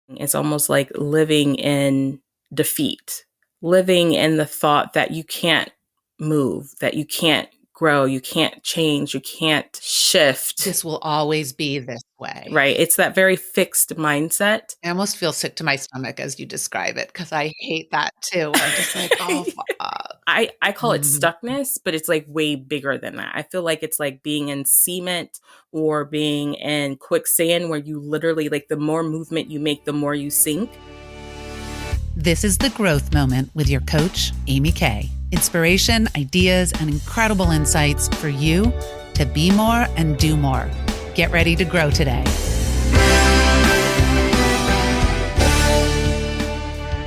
It's almost like living in defeat, living in the thought that you can't move, that you can't grow, you can't change, you can't shift, This will always be this way. right? It's that very fixed mindset. I almost feel sick to my stomach as you describe it because I hate that too. Where I'm just like, oh, fuck. I call it stuckness, but it's like way bigger than that. I feel like it's like being in cement or being in quicksand where you literally, like, the more movement you make, the more you sink. This is The Growth Moment with your coach, Amy Kay. Inspiration, ideas, and incredible insights for you to be more and do more. Get ready to grow today.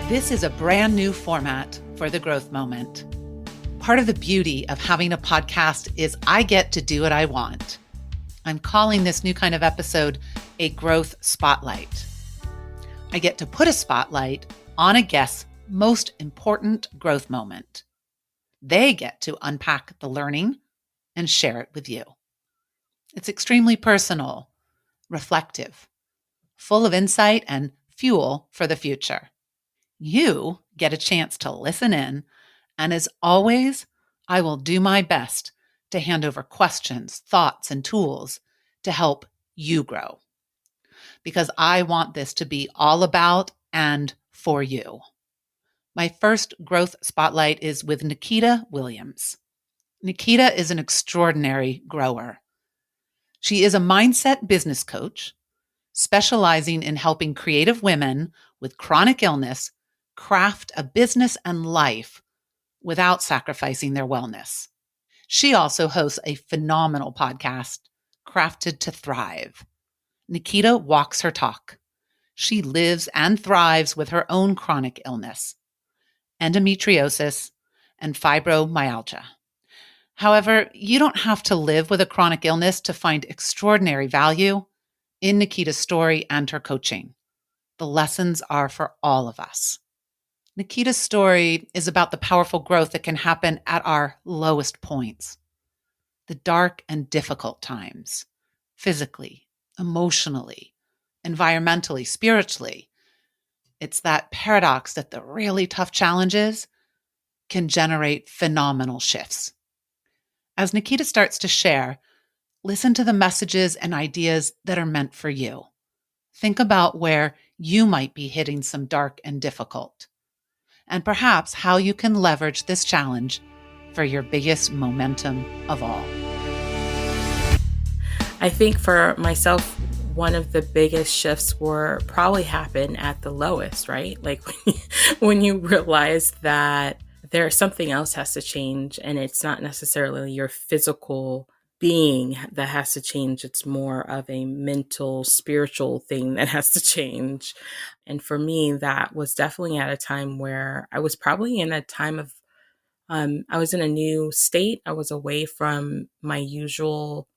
This is a brand new format for The Growth Moment. Part of the beauty of having a podcast is I get to do what I want. I'm calling this new kind of episode a growth spotlight. I get to put a spotlight on a guest's most important growth moment. They get to unpack the learning and share it with you. It's extremely personal, reflective, full of insight and fuel for the future. You get a chance to listen in, and as always, I will do my best to hand over questions, thoughts, and tools to help you grow. Because I want this to be all about and for you. My first growth spotlight is with Nikita Williams. Nikita is an extraordinary grower. She is a mindset business coach specializing in helping creative women with chronic illness craft a business and life without sacrificing their wellness. She also hosts a phenomenal podcast, Crafted to Thrive. Nikita walks her talk. She lives and thrives with her own chronic illness, endometriosis, and fibromyalgia. However, you don't have to live with a chronic illness to find extraordinary value in Nikita's story and her coaching. The lessons are for all of us. Nikita's story is about the powerful growth that can happen at our lowest points, the dark and difficult times, physically, emotionally, environmentally, spiritually. It's that paradox that the really tough challenges can generate phenomenal shifts. As Nikita starts to share, listen to the messages and ideas that are meant for you. Think about where you might be hitting some dark and difficult, and perhaps how you can leverage this challenge for your biggest momentum of all. I think for myself, one of the biggest shifts were probably happen at the lowest, right? Like when you realize that there's something else has to change, and it's not necessarily your physical being that has to change. It's more of a mental, spiritual thing that has to change. And for me, that was definitely at a time where I was probably in a time of, I was in a new state. I was away from my usual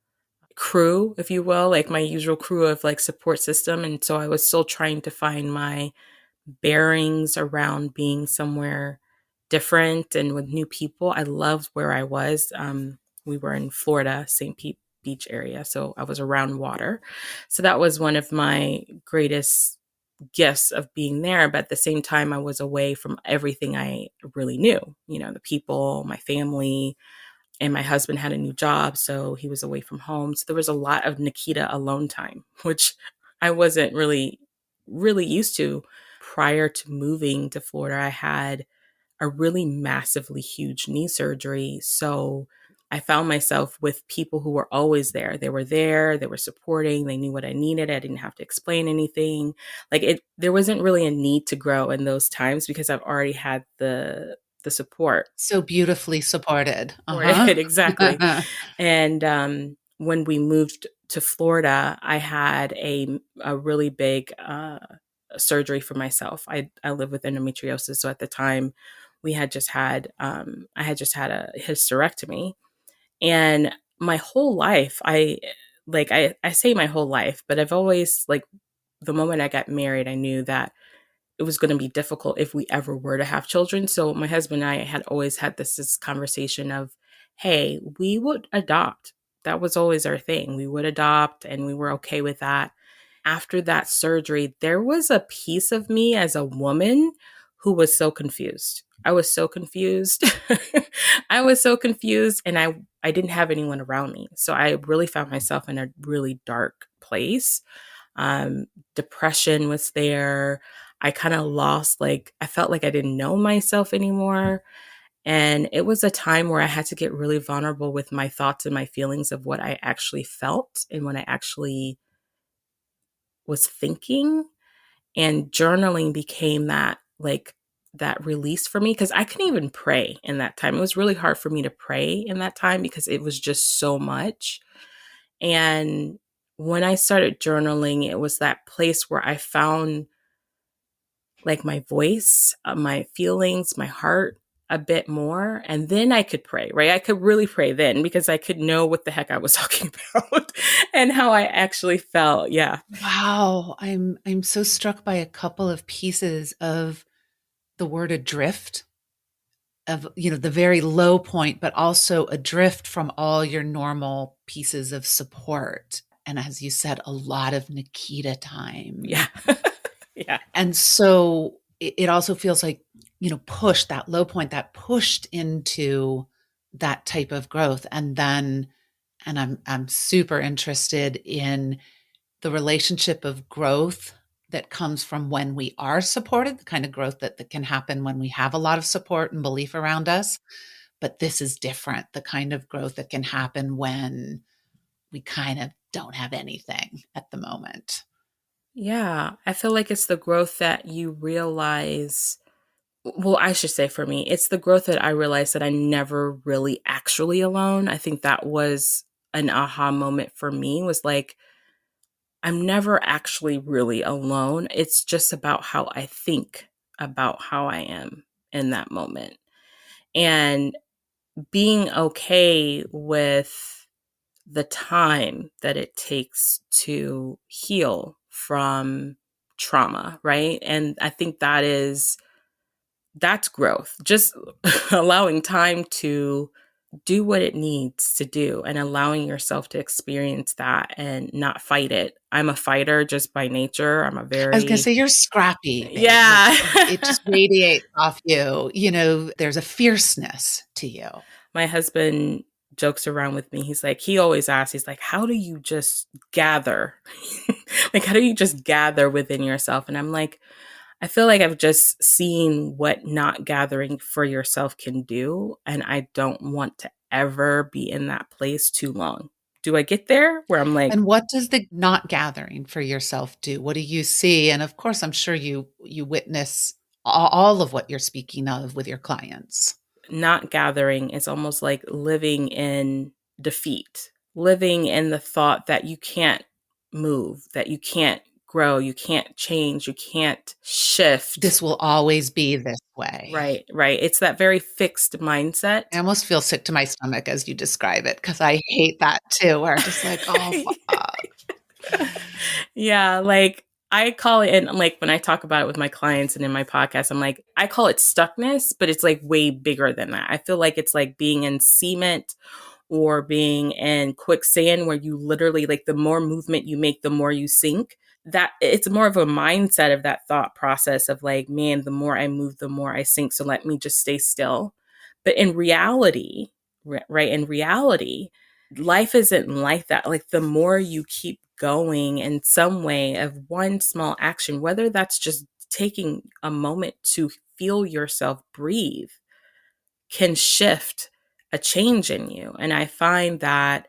crew, if you will, like my usual crew of like support system. And so I was still trying to find my bearings around being somewhere different and with new people. I loved where I was. We were in Florida, St. Pete Beach area. So I was around water. So that was one of my greatest gifts of being there. But at the same time, I was away from everything I really knew, the people, my family, and my husband had a new job. So he was away from home. So there was a lot of Nikita alone time, which I wasn't really used to. Prior to moving to Florida, I had a really massively huge knee surgery. So I found myself with people who were always there. They were there, they were supporting, they knew what I needed. I didn't have to explain anything. There wasn't really a need to grow in those times because I've already had the support. So beautifully supported. Exactly. And when we moved to Florida, I had a really big surgery for myself. I live with endometriosis. So at the time we had just had, I had just had a hysterectomy, and my whole life, I say my whole life, but I've always, like, the moment I got married, I knew that it was going to be difficult if we ever were to have children. So my husband and I had always had this conversation of, hey, we would adopt. That was always our thing. We would adopt, and we were okay with that. after that surgery, there was a piece of me as a woman who was so confused. I was so confused. I was so confused, and I didn't have anyone around me. So I really found myself in a really dark place. Um, Depression was there. I kind of lost, like, I felt like I didn't know myself anymore. And it was a time where I had to get really vulnerable with my thoughts and my feelings of what I actually felt and what I actually was thinking. And journaling became that, like, that release for me, because I couldn't even pray in that time. It was really hard for me to pray in that time because it was just so much. And when I started journaling, it was that place where I found, like, my voice, my feelings, my heart a bit more. And then I could pray, right? I could really pray then because I could know what the heck I was talking about and how I actually felt. Yeah. Wow, I'm so struck by a couple of pieces of the word adrift, of, the very low point, but also adrift from all your normal pieces of support. And as you said, a lot of Nikita time. Yeah. Yeah. And so it also feels like, push that low point that pushed into that type of growth. And then, and I'm super interested in the relationship of growth that comes from when we are supported, the kind of growth that can happen when we have a lot of support and belief around us. But this is different, the kind of growth that can happen when we kind of don't have anything at the moment. Yeah. I feel like it's the growth that you realize. Well, I should say for me, it's the growth that I realized that I never really actually alone. I think that was an aha moment for me, was like, I'm never actually really alone. It's just about how I think about how I am in that moment. And being okay with the time that it takes to heal from trauma, right? And I think that's growth. Just allowing time to do what it needs to do and allowing yourself to experience that and not fight it. I'm a fighter just by nature. I'm a I was going to very, say, you're scrappy, babe. Like, yeah. it just radiates off you. There's a fierceness to you. My husband jokes around with me. He's like, he always asks, he's like, how do you just gather? Like, how do you just gather within yourself? And I'm like, I feel like I've just seen what not gathering for yourself can do. And I don't want to ever be in that place too long. Do I get there where I'm like, And what does the not gathering for yourself do? What do you see? And of course, I'm sure you witness all of what you're speaking of with your clients. not gathering is almost like living in defeat, living in the thought that you can't move, that you can't grow, you can't change, you can't shift. This will always be this way. Right, right. It's that very fixed mindset. I almost feel sick to my stomach as you describe it because I hate that too, where I'm just like, oh, fuck. Yeah, like I call it, and like when I talk about it with my clients and in my podcast, I'm like, I call it stuckness, but it's like way bigger than that. I feel like it's like being in cement or being in quicksand where you literally, like, the more movement you make, the more you sink. That it's more of a mindset of that thought process of like, man, the more I move, the more I sink. So let me just stay still. But in reality, right, in reality, life isn't like that. Like, the more you keep going in some way of one small action, whether that's just taking a moment to feel yourself breathe, can shift a change in you. And I find that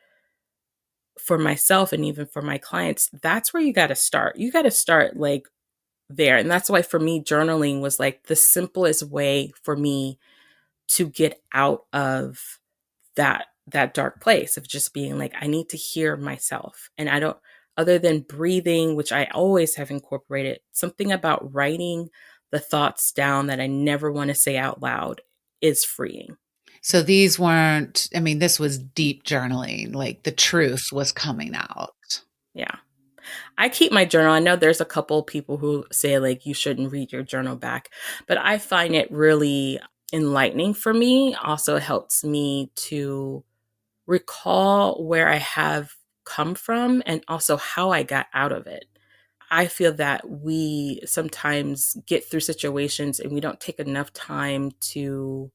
for myself and even for my clients, that's where you got to start. You got to start like there. And that's why for me, journaling was like the simplest way for me to get out of that dark place of just being like, I need to hear myself. And I don't, other than breathing, which I always have incorporated, something about writing the thoughts down that I never want to say out loud is freeing. So these weren't, I mean, this was deep journaling, like the truth was coming out. Yeah. I keep my journal. I know there's a couple people who say like you shouldn't read your journal back, but I find it really enlightening for me. Also helps me to recall where I have come from and also how I got out of it. I feel that we sometimes get through situations and we don't take enough time to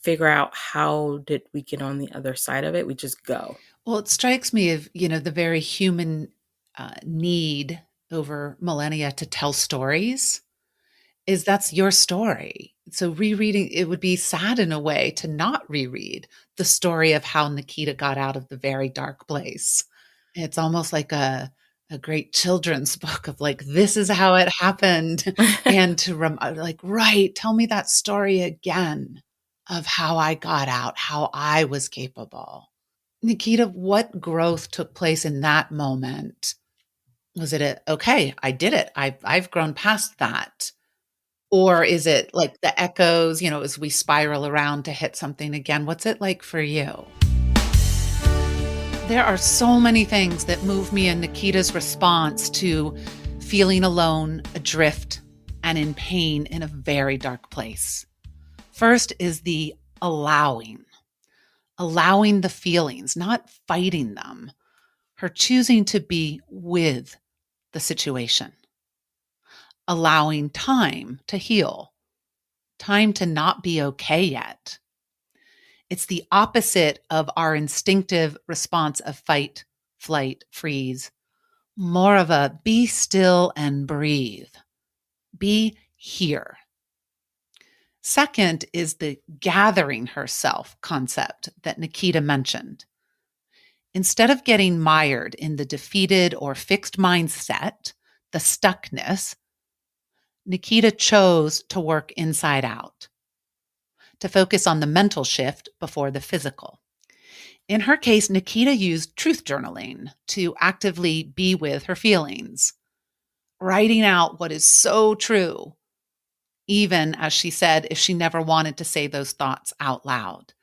figure out how did we get on the other side of it. We just go. Well, it strikes me of, the very human need over millennia to tell stories is that's your story. So rereading, it would be sad in a way to not reread the story of how Nikita got out of the very dark place. It's almost like a great children's book of like, this is how it happened. And to like, right, tell me that story again of how I got out, how I was capable. Nikita, what growth took place in that moment? Was it okay, I did it. I've grown past that. Or is it like the echoes, as we spiral around to hit something again? What's it like for you? There are so many things that move me in Nikita's response to feeling alone, adrift, and in pain in a very dark place. First is the allowing the feelings, not fighting them, her choosing to be with the situation, allowing time to heal, time to not be okay yet. It's the opposite of our instinctive response of fight, flight, freeze, more of a be still and breathe, be here. Second is the gathering herself concept that Nikita mentioned. Instead of getting mired in the defeated or fixed mindset, the stuckness, Nikita chose to work inside out, to focus on the mental shift before the physical. In her case, Nikita used truth journaling to actively be with her feelings, writing out what is so true, even as she said, if she never wanted to say those thoughts out loud.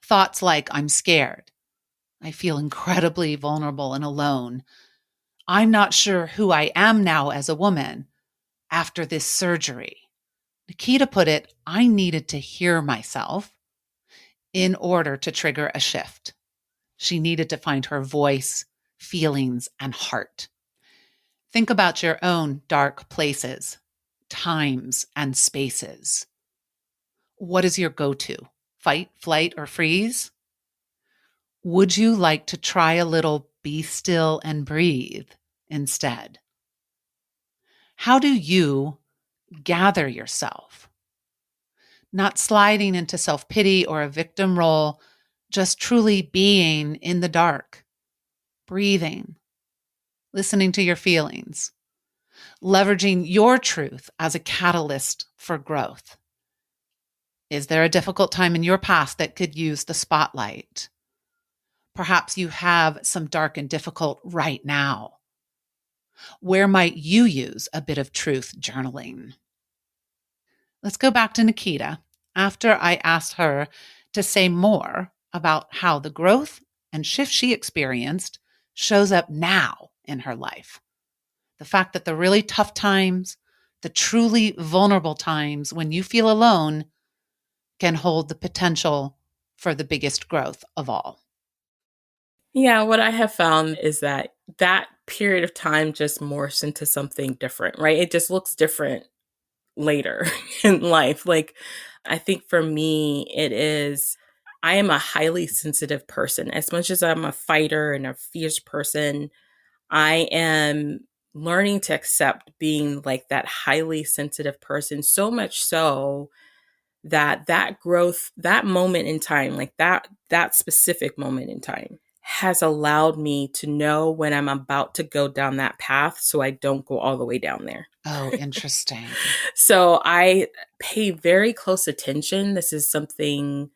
Thoughts like, I'm scared. I feel incredibly vulnerable and alone. I'm not sure who I am now as a woman after this surgery. Nikita put it, I needed to hear myself in order to trigger a shift. She needed to find her voice, feelings, and heart. Think about your own dark places, times, and spaces. What is your go-to? Fight, flight, or freeze? Would you like to try a little be still and breathe instead? How do you gather yourself? Not sliding into self-pity or a victim role, just truly being in the dark, breathing, listening to your feelings, leveraging your truth as a catalyst for growth. Is there a difficult time in your past that could use the spotlight? Perhaps you have some dark and difficult right now. Where might you use a bit of truth journaling? Let's go back to Nikita after I asked her to say more about how the growth and shift she experienced shows up now in her life. The fact that the really tough times, the truly vulnerable times when you feel alone can hold the potential for the biggest growth of all. Yeah, what I have found is that that period of time just morphs into something different, right? It just looks different later in life. Like, I think for me, it is, I am a highly sensitive person. As much as I'm a fighter and a fierce person, I am learning to accept being like that highly sensitive person, so much so that that growth, that moment in time, like that specific moment in time has allowed me to know when I'm about to go down that path so I don't go all the way down there. Oh, interesting. So I pay very close attention. This is something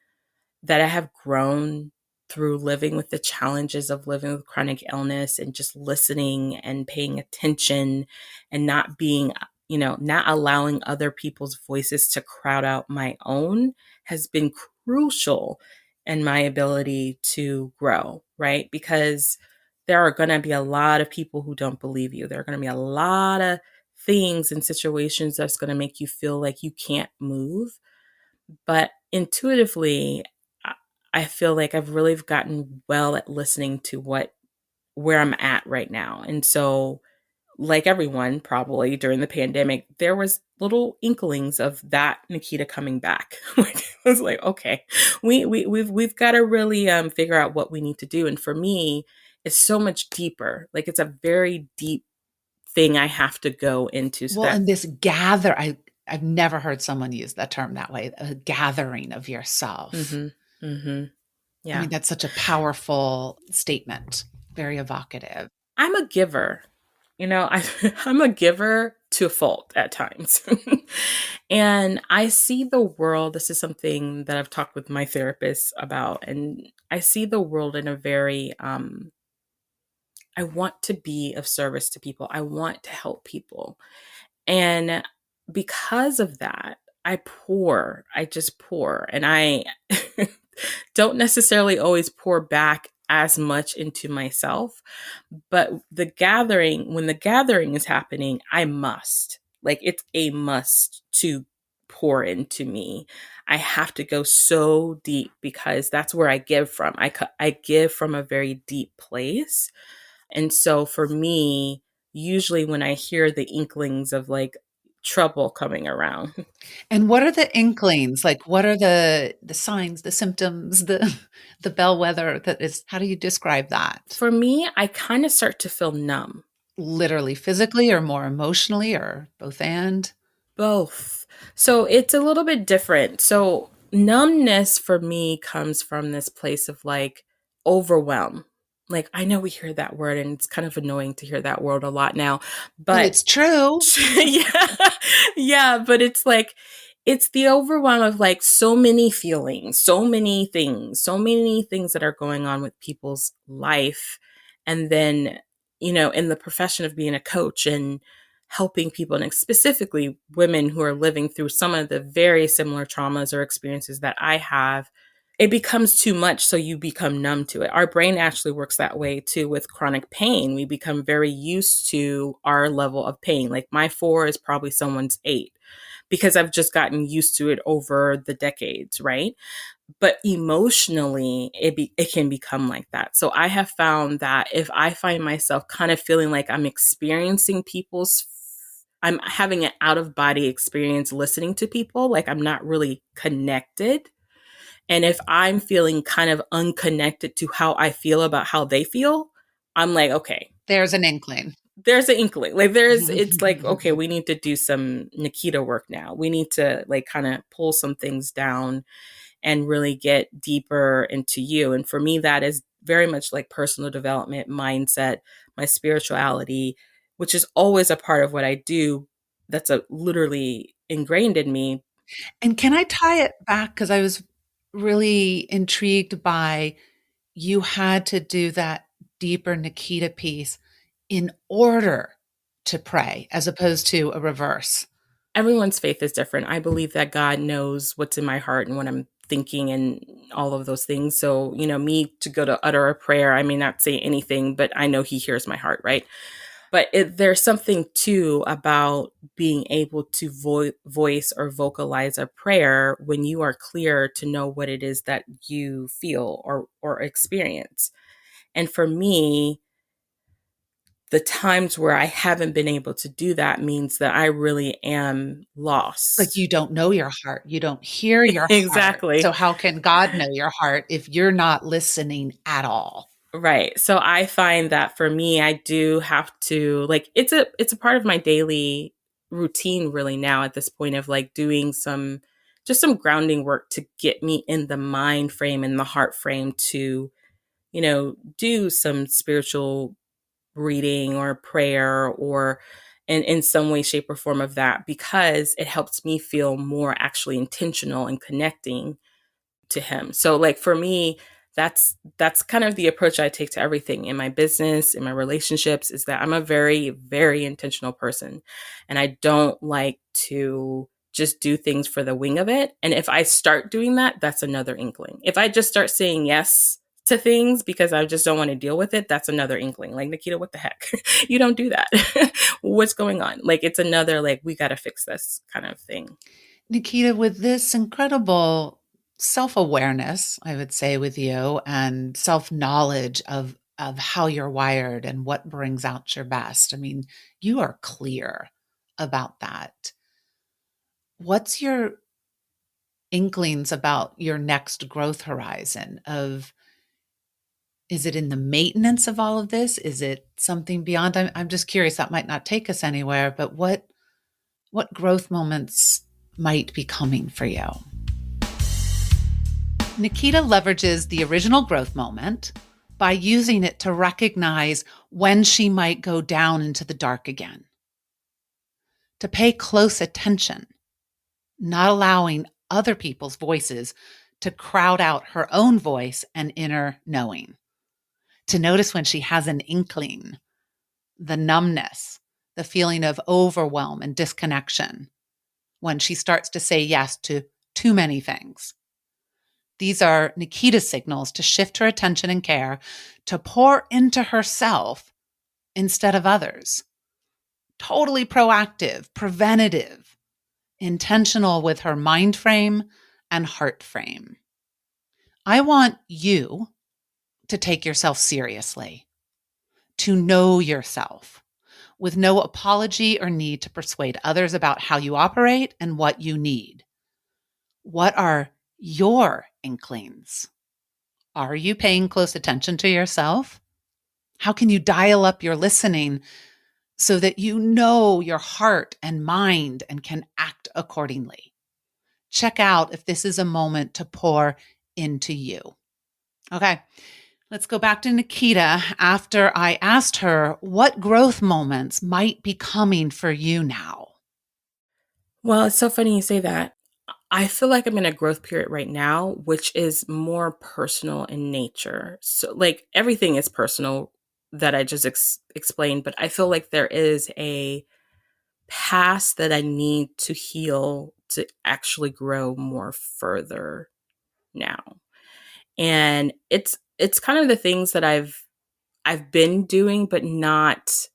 that I have grown through living with the challenges of living with chronic illness and just listening and paying attention and not being, not allowing other people's voices to crowd out my own has been crucial in my ability to grow, right? Because there are going to be a lot of people who don't believe you. There are going to be a lot of things and situations that's going to make you feel like you can't move. But intuitively, I feel like I've really gotten well at listening to where I'm at right now. And so like everyone probably during the pandemic, there was little inklings of that Nikita coming back. Like it was like, okay, we've got to really figure out what we need to do. And for me, it's so much deeper. Like it's a very deep thing I have to go into so Well, that and I've never heard someone use that term that way, a gathering of yourself. mhm, mhm, I yeah. mean, that's such a powerful statement, very evocative. I'm a giver. I'm a giver to a fault at times. And I see the world. This is something that I've talked with my therapist about. And I see the world in a very, I want to be of service to people, I want to help people. And because of that, I just pour. And I don't necessarily always pour back as much into myself. But when the gathering is happening, I must. Like it's a must to pour into me. I have to go so deep because that's where I give from. I give from a very deep place. And so for me, usually when I hear the inklings of like trouble coming around, And what are the inklings? Like, what are the signs, the symptoms, the the bellwether that is how do you describe that? for me, I kind of start to feel numb. Literally, physically, or more emotionally, or both and? Both. So it's a little bit different. So numbness for me comes from this place of like overwhelm. Like I know we hear that word and it's kind of annoying to hear that word a lot now, But but it's true. yeah. Yeah, but it's like it's the overwhelm of like so many feelings, so many things that are going on with people's life. And then, in the profession of being a coach and helping people, and specifically women who are living through some of the very similar traumas or experiences that I have, it becomes too much. So you become numb to it. Our brain actually works that way too with chronic pain. We become very used to our level of pain. Like my 4 is probably someone's 8 because I've just gotten used to it over the decades, right? But emotionally, it can become like that. So I have found that if I find myself kind of feeling like I'm having an out of body experience listening to people, like I'm not really connected. And if I'm feeling kind of unconnected to how I feel about how they feel, I'm like, okay, There's an inkling. there's an inkling. Like it's like, okay, we need to do some Nikita work now. We need to like kind of pull some things down and really get deeper into you. And for me, that is very much like personal development, mindset, my spirituality, which is always a part of what I do. That's literally ingrained in me. And can I tie it back? Because I was really intrigued by you had to do that deeper Nikita piece in order to pray as opposed to a reverse. Everyone's faith is different. I believe that God knows what's in my heart and what I'm thinking and all of those things. So, me to go to utter a prayer, I may not say anything, but I know He hears my heart, right? But there's something too about being able to voice or vocalize a prayer when you are clear to know what it is that you feel or experience. And for me, the times where I haven't been able to do that means that I really am Like lost. you don't know your heart. You don't hear your heart. So Exactly. how can God know your heart if you're not listening at all? Right. So I find that for me, I do have to like it's a part of my daily routine really now at this point of like doing some grounding work to get me in the mind frame and the heart frame to, do some spiritual reading or prayer or in some way, shape, or form of that because it helps me feel more actually intentional and connecting to Him. So like for me, that's kind of the approach I take to everything in my business, in my relationships, is that I'm a very, very intentional person. And I don't like to just do things for the wing of it. And if I start doing that, that's another inkling. If I just start saying yes to things because I just don't want to deal with it, that's another inkling. Like, Nikita, what the heck? You don't do that. What's going on? Like, it's another, like, we got to fix this kind of thing. Nikita, with this incredible self awareness, I would say, with you and self knowledge of of how you're wired and what brings out your best. I mean, you are clear about that. What's your inklings about your next growth horizon of, is it in the maintenance of all of this? Is it something beyond? I'm just curious. That might not take us anywhere, but what growth moments might be coming for you? Nikita leverages the original growth moment by using it to recognize when she might go down into the dark again, to pay close attention, not allowing other people's voices to crowd out her own voice and inner knowing, to notice when she has an inkling, the numbness, the feeling of overwhelm and disconnection, when she starts to say yes to too many things. These are Nikita's signals to shift her attention and care, to pour into herself instead of others. Totally proactive, preventative, intentional with her mind frame and heart frame. I want you to take yourself seriously, to know yourself with no apology or need to persuade others about how you operate and what you need. What are your inklings? Are you paying close attention to yourself? How can you dial up your listening so that you know your heart and mind and can act accordingly? Check out if this is a moment to pour into you. Okay, let's go back to Nikita after I asked her what growth moments might be coming for you now. Well, it's so funny you say that. I feel like I'm in a growth period right now, which is more personal in nature. So, like, everything is personal that I just explained, but I feel like there is a past that I need to heal to actually grow more further now. And it's kind of the things that I've been doing, but not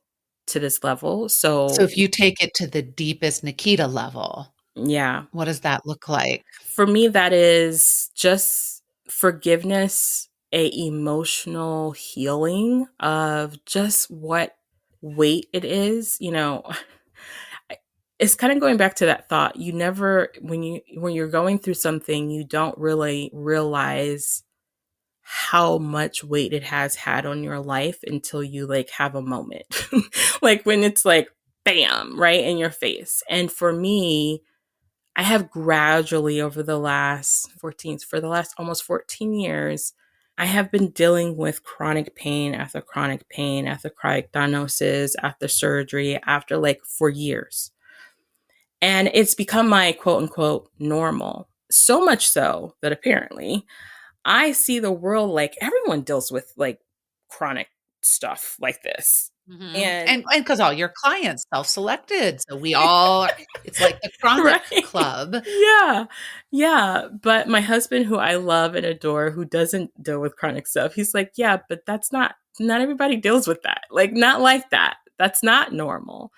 to this level. So So, if you take it to the deepest Nikita level, yeah. what does that look like? For me, that is just forgiveness, a emotional healing of just what weight it is. It's kind of going back to that thought. You never, when you're going through something, you don't really realize how much weight it has had on your life until you like have a moment. Like when it's like bam, right in your face. And for me, I have gradually over the last almost 14 years, I have been dealing with chronic pain after chronic diagnosis, after surgery, after like for years. And it's become my quote unquote normal. So much so that apparently I see the world like everyone deals with like chronic stuff like this. And And because all your clients self-selected, so we all, it's like the chronic right. club. Yeah. Yeah. But my husband, who I love and adore, who doesn't deal with chronic stuff, he's like, yeah, but not everybody deals with that. Like, not like that. That's not normal.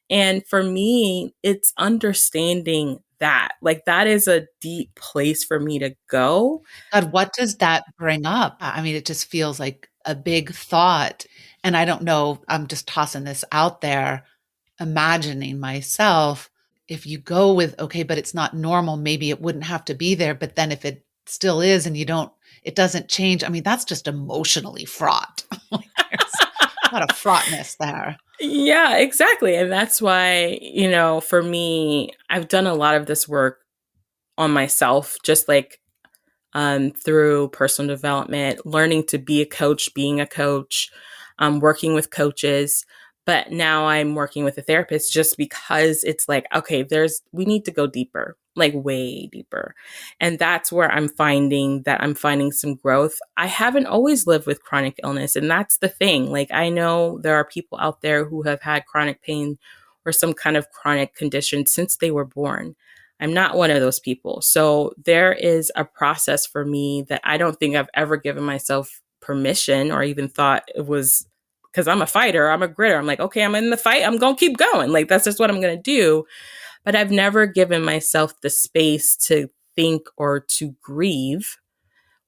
And for me, it's understanding that. Like, that is a deep place for me to go. God, what does that bring up? I mean, it just feels like a big thought. And I don't know, I'm just tossing this out there, imagining myself. If you go with, okay, but it's not normal, maybe it wouldn't have to be there. But then if it still is and it doesn't change, I mean, that's just emotionally fraught. Like, there's a lot of fraughtness there. Yeah, exactly. And that's why, for me, I've done a lot of this work on myself, just like through personal development, learning to be a coach, being a coach, working with coaches. But now I'm working with a therapist just because it's like, okay, we need to go deeper, like way deeper. And that's where I'm finding some growth. I haven't always lived with chronic illness. And that's the thing. Like, I know there are people out there who have had chronic pain or some kind of chronic condition since they were born. I'm not one of those people. So there is a process for me that I don't think I've ever given myself permission or even thought it was, because I'm a fighter, I'm a gritter. I'm like, okay, I'm in the fight, I'm going to keep going. Like, that's just what I'm going to do. But I've never given myself the space to think or to grieve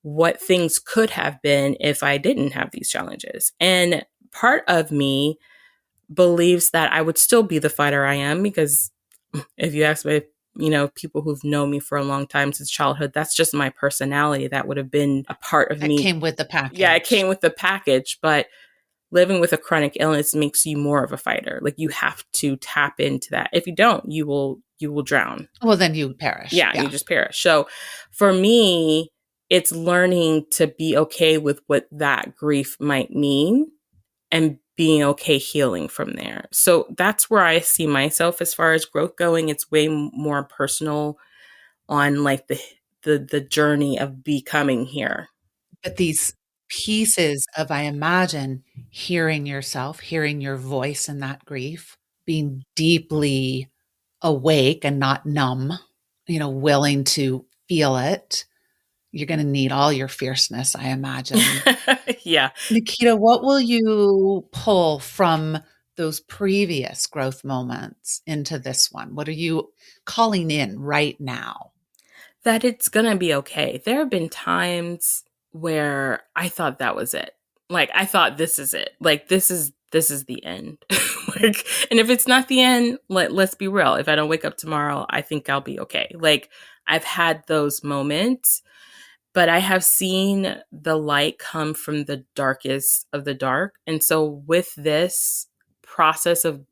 what things could have been if I didn't have these challenges. And part of me believes that I would still be the fighter I am, because if you ask me, people who've known me for a long time since childhood, that's just my personality. That would have been a part of That me. came with the package. Yeah, it came with the package. But living with a chronic illness makes you more of a fighter. Like, you have to tap into that. If you don't, you will drown. Well, then you perish. Yeah, you just perish. So for me, it's learning to be okay with what that grief might mean and being okay healing from there. So that's where I see myself as far as growth going. It's way more personal on like the journey of becoming here. But these pieces of, I imagine, hearing yourself, hearing your voice in that grief, being deeply awake and not numb, willing to feel it. You're going to need all your fierceness, I imagine. Yeah. Nikita, what will you pull from those previous growth moments into this one? What are you calling in right now? That it's going to be okay. There have been times where I thought that was it. Like, I thought this is it. Like, this is the end. Like, and if it's not the end, let's be real. If I don't wake up tomorrow, I think I'll be okay. Like, I've had those moments, but I have seen the light come from the darkest of the dark. And so with this process of,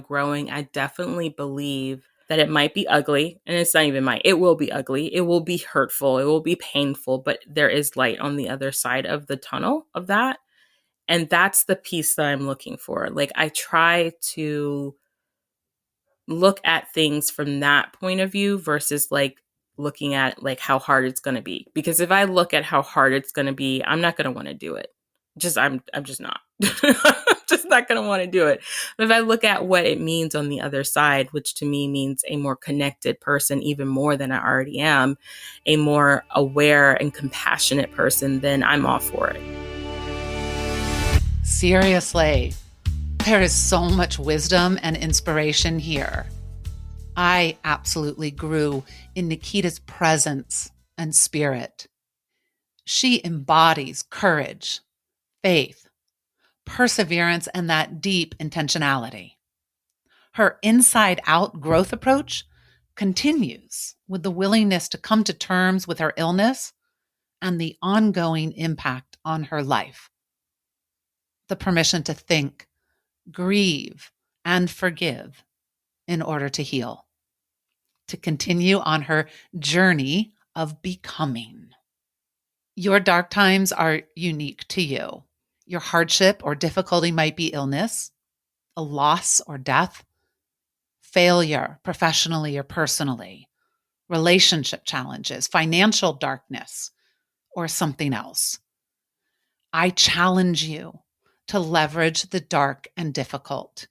growing, I definitely believe that it might be ugly, and it's not even it will be ugly. It will be hurtful. It will be painful, but there is light on the other side of the tunnel of that. And that's the piece that I'm looking for. Like, I try to look at things from that point of view versus like looking at like how hard it's going to be. Because if I look at how hard it's going to be, I'm not going to want to do it. I'm just not. Just not going to want to do it. But if I look at what it means on the other side, which to me means a more connected person, even more than I already am, a more aware and compassionate person, then I'm all for it. Seriously, there is so much wisdom and inspiration here. I absolutely grew in Nikita's presence and spirit. She embodies courage, faith, perseverance, and that deep intentionality. Her inside-out growth approach continues with the willingness to come to terms with her illness and the ongoing impact on her life. The permission to think, grieve, and forgive in order to heal, to continue on her journey of becoming. Your dark times are unique to you. Your hardship or difficulty might be illness, a loss or death, failure professionally or personally, relationship challenges, financial darkness, or something else. I challenge you to leverage the dark and difficult,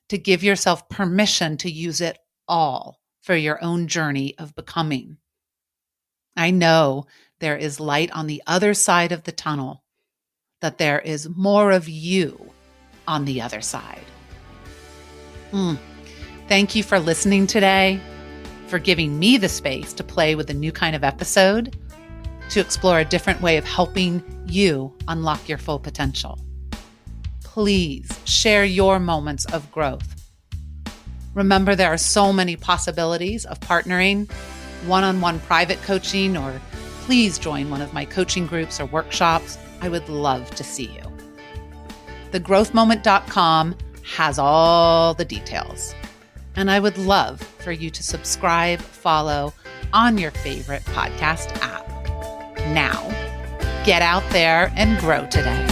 to give yourself permission to use it all for your own journey of becoming. I know there is light on the other side of the tunnel, that there is more of you on the other side. Thank you for listening today, for giving me the space to play with a new kind of episode, to explore a different way of helping you unlock your full potential. Please share your moments of growth. Remember, there are so many possibilities of partnering, one-on-one private coaching, or please join one of my coaching groups or workshops. I would love to see you. thegrowthmoment.com has all the details. And I would love for you to subscribe, follow on your favorite podcast app. Now, get out there and grow today.